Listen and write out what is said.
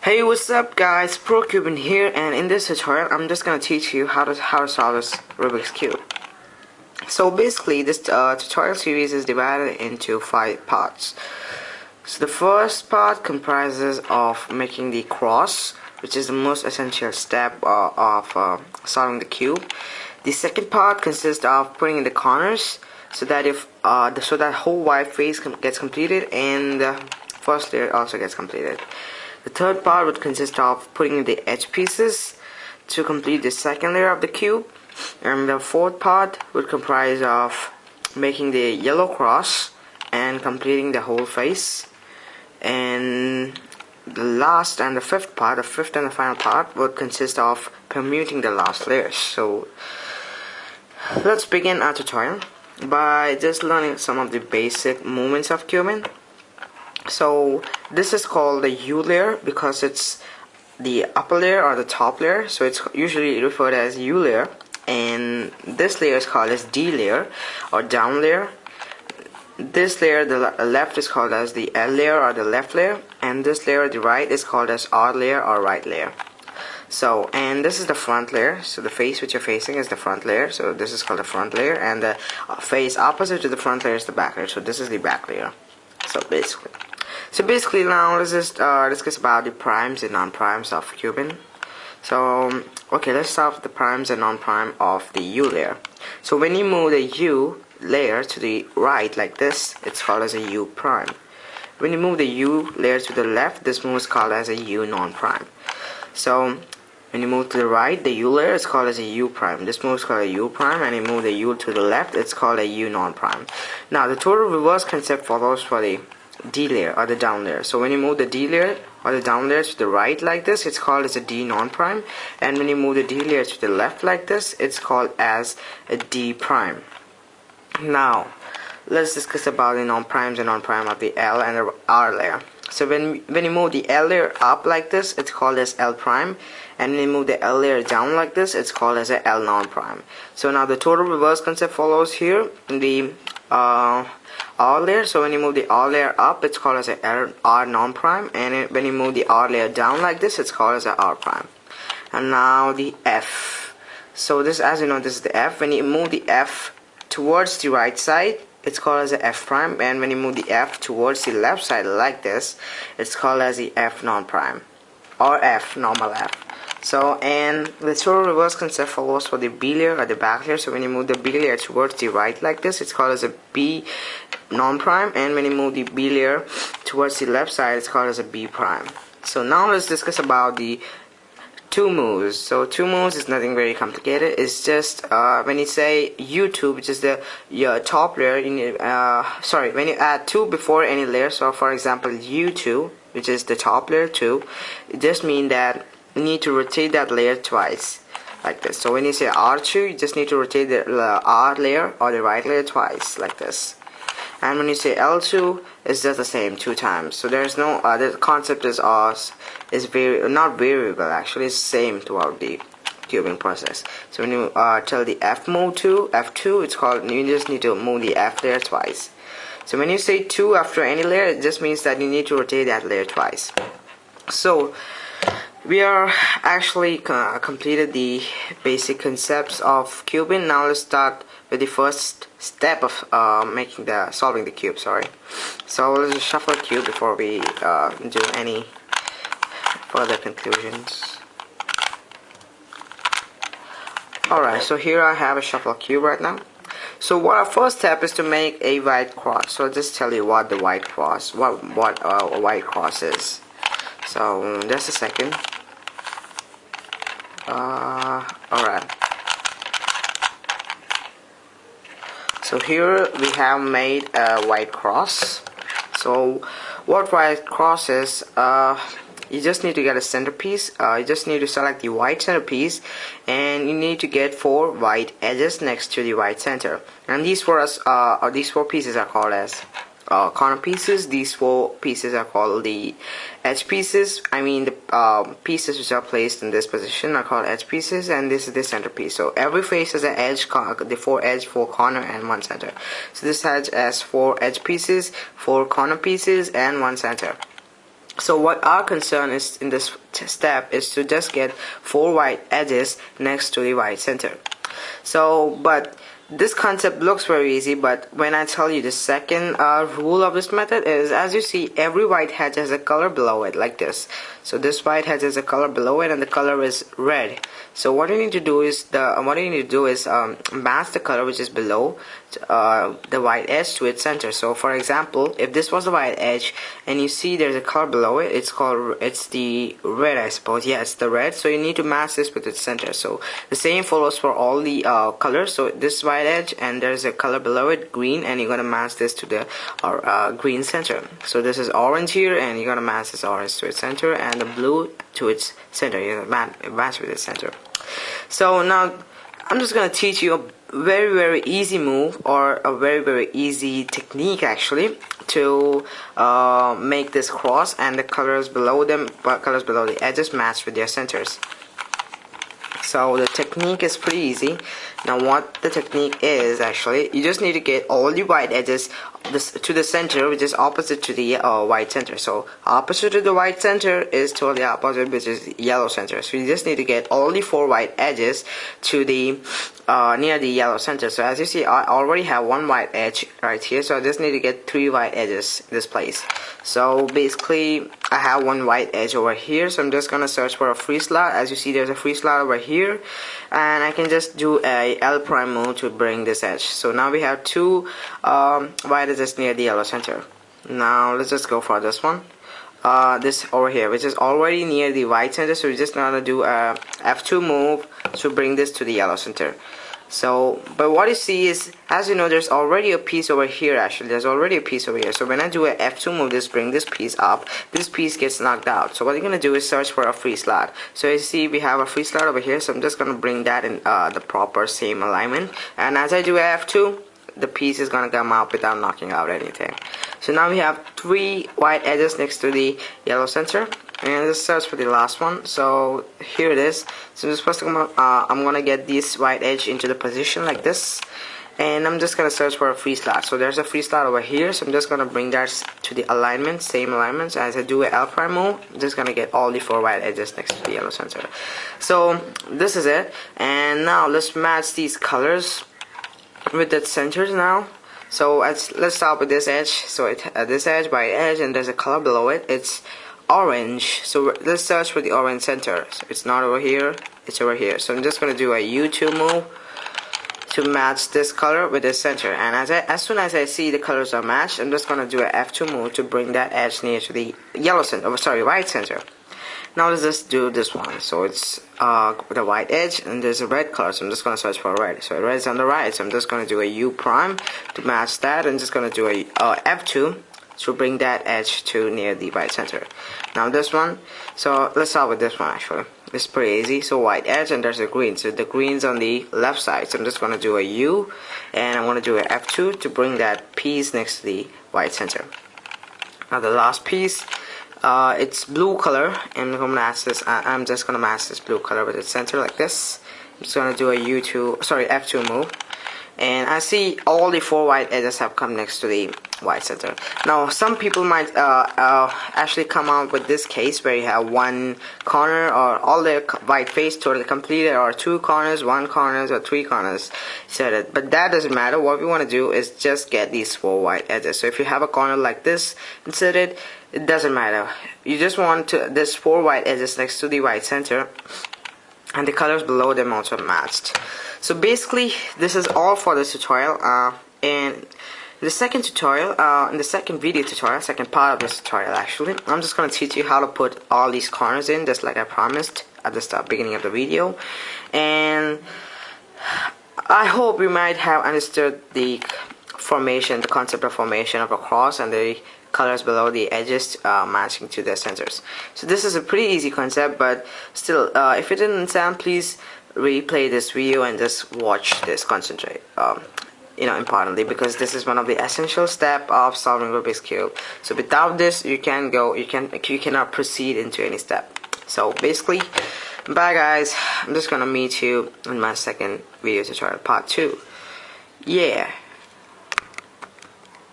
Hey, what's up guys, ProCubin here, and in this tutorial I'm just gonna teach you how to solve this Rubik's Cube. So basically this tutorial series is divided into 5 parts. So the first part comprises of making the cross, which is the most essential step of solving the cube. The second part consists of putting in the corners so that that whole white face gets completed and the first layer also gets completed. The third part would consist of putting in the edge pieces to complete the second layer of the cube, and the fourth part would comprise of making the yellow cross and completing the whole face, and the last and the fifth part, the fifth and the final part, would consist of permuting the last layers. So let's begin our tutorial by just learning some of the basic movements of cubing. So this is called the U layer because it's the upper layer or the top layer, so it's usually referred as U layer, and this layer is called as D layer or down layer. This layer, the left, is called as the L layer or the left layer, and this layer, the right, is called as R layer or right layer. So, and this is the front layer, so the face which you're facing is the front layer, so this is called the front layer, and the face opposite to the front layer is the back layer, so this is the back layer. So basically now let's just discuss about the primes and non-primes of cubing. So okay, let's start with the primes and non-prime of the U layer. So when you move the U layer to the right like this, it's called as a U prime. When you move the U layer to the left, this move is called as a U non-prime. So when you move to the right, the U layer is called as a U prime. This move is called a U prime, and you move the U to the left, it's called a U non-prime. Now the total reverse concept follows for the D layer or the down layer. So when you move the D layer or the down layer to the right like this, it's called as a D non-prime, and when you move the D layer to the left like this, it's called as a D prime. Now let's discuss about the non-primes and non-prime of the L and the R layer. So when you move the L layer up like this, it's called as L prime, and when you move the L layer down like this, it's called as a L non-prime. So now the total reverse concept follows here in the R layer. So when you move the R layer up, it's called as a R non-prime, and when you move the R layer down like this, it's called as a R prime. And now the F. So this, as you know, this is the F. When you move the F towards the right side, it's called as a F prime, and when you move the F towards the left side like this, it's called as the F non-prime or F normal F. So, and the total reverse concept follows for the B layer or the back layer. So when you move the B layer towards the right like this, it's called as a B non-prime, and when you move the B layer towards the left side, it's called as a B prime. So now let's discuss about the two moves. So two moves is nothing very complicated. It's just when you say U2, which is your top layer, you need, when you add 2 before any layer. So for example, U2, which is the top layer 2, it just means that you need to rotate that layer twice like this. So when you say R2, you just need to rotate the R layer or the right layer twice like this. And when you say L2, it's just the same 2 times. So there's no the concept is not variable, actually it's same throughout the cubing process. So when you tell the F move to F2, it's called, you just need to move the F layer twice. So when you say 2 after any layer, it just means that you need to rotate that layer twice. So we are actually completed the basic concepts of cubing. Now let's start with the first step of solving the cube. So let's just shuffle the cube before we do any further conclusions. Alright, so here I have a shuffle cube right now. So what our first step is to make a white cross. So I'll just tell you what the white cross, what a white cross is. So just a second. Alright. So here we have made a white cross. So what white cross is, you just need to get a centerpiece. You just need to select the white centerpiece, and you need to get 4 white edges next to the white center. And these 4 pieces are called as corner pieces. These 4 pieces are called the edge pieces. I mean the pieces which are placed in this position are called edge pieces, and this is the centerpiece. So every face has an edge, the 4 edge, 4 corner, and 1 center. So this has 4 edge pieces, 4 corner pieces, and 1 center. So what our concern is in this step is to just get 4 white edges next to the white center. So but this concept looks very easy, but when I tell you the second rule of this method is, as you see, every white edge has a color below it, like this. So this white edge has a color below it, and the color is red. So what you need to do is match the color which is below the white edge to its center. So for example, if this was the white edge and you see there's a color below it, it's the red, I suppose. Yeah, it's the red. So you need to match this with its center. So the same follows for all the colors. So this white edge and there's a color below it, green, and you're gonna match this to the green center. So this is orange here, and you're gonna match this orange to its center, and the blue to its center. You're gonna match with its center. So now I'm just gonna teach you a very easy move, or a very easy technique actually, to make this cross and the colors below the edges match with their centers. So the technique is pretty easy. Now what the technique is, actually, you just need to get all the white edges to the center, which is opposite to the white center. So opposite to the white center is totally opposite, which is yellow center. So you just need to get all the 4 white edges to the near the yellow center. So as you see, I already have 1 white edge right here, so I just need to get 3 white edges in this place. So basically I have 1 white edge over here, so I'm just gonna search for a free slot. As you see, there's a free slot over here, and I can just do a L prime move to bring this edge. So now we have 2 white edges near the yellow center. Now let's just go for this one, this over here, which is already near the white center. So we're just gonna do a F2 move to bring this to the yellow center. So but what you see is, as you know, there's already a piece over here. Actually, there's already a piece over here. So when I do a F2 move, just bring this piece up, this piece gets knocked out. So what you're gonna do is search for a free slot. So you see we have a free slot over here, so I'm just gonna bring that in the proper same alignment, and as I do a F2, the piece is gonna come out without knocking out anything. So now we have 3 white edges next to the yellow center, and let's search for the last one. So here it is. So just first I'm gonna get this white edge into the position like this, and I'm just gonna search for a free slot. So there's a free slot over here, so I'm just gonna bring that to the alignment, same alignment. So as I do an L prime move, I'm just gonna get all the 4 white edges next to the yellow center. So this is it, and now let's match these colors with the centers now. So let's start with this edge. So this edge, white edge, and there's a color below it, it's orange. So let's search for the orange center. So it's not over here, it's over here. So I'm just gonna do a U2 move to match this color with this center, and as soon as I see the colors are matched, I'm just gonna do a F2 move to bring that edge near to the yellow center, white center. Now let's just do this one. So it's with a white edge, and there's a red color, so I'm just gonna search for red. So red is on the right, so I'm just gonna do a U prime to match that, and just gonna do a F2 to bring that edge to near the white center. Now this one, so let's start with this one. Actually, it's pretty easy. So white edge, and there's a green, so the green's on the left side, so I'm just gonna do a U, and I want to do a F2 to bring that piece next to the white center. Now the last piece, it's blue color, and I'm just gonna match this blue color with its center like this. I'm just gonna do a F2 move, and I see all the 4 white edges have come next to the white center. Now some people might actually come out with this case where you have 1 corner, or all the white face totally completed, or 2 corners, 1 corners, or 3 corners set. But that doesn't matter. What we want to do is just get these 4 white edges. So if you have a corner like this inserted, it doesn't matter. You just want this 4 white edges next to the white center, and the colors below them also matched. So basically this is all for this tutorial, and the second tutorial, in the second video tutorial, second part of this tutorial actually, I'm just going to teach you how to put all these corners in, just like I promised at the beginning of the video. And I hope you might have understood the concept of formation of a cross, and the colors below the edges matching to their centers. So this is a pretty easy concept, but still, if it didn't understand, please replay this video and just watch this, concentrate. Importantly, because this is one of the essential steps of solving Rubik's Cube. So without this, you cannot proceed into any step. So basically, bye guys. I'm just gonna meet you in my second video tutorial, part 2. Yeah.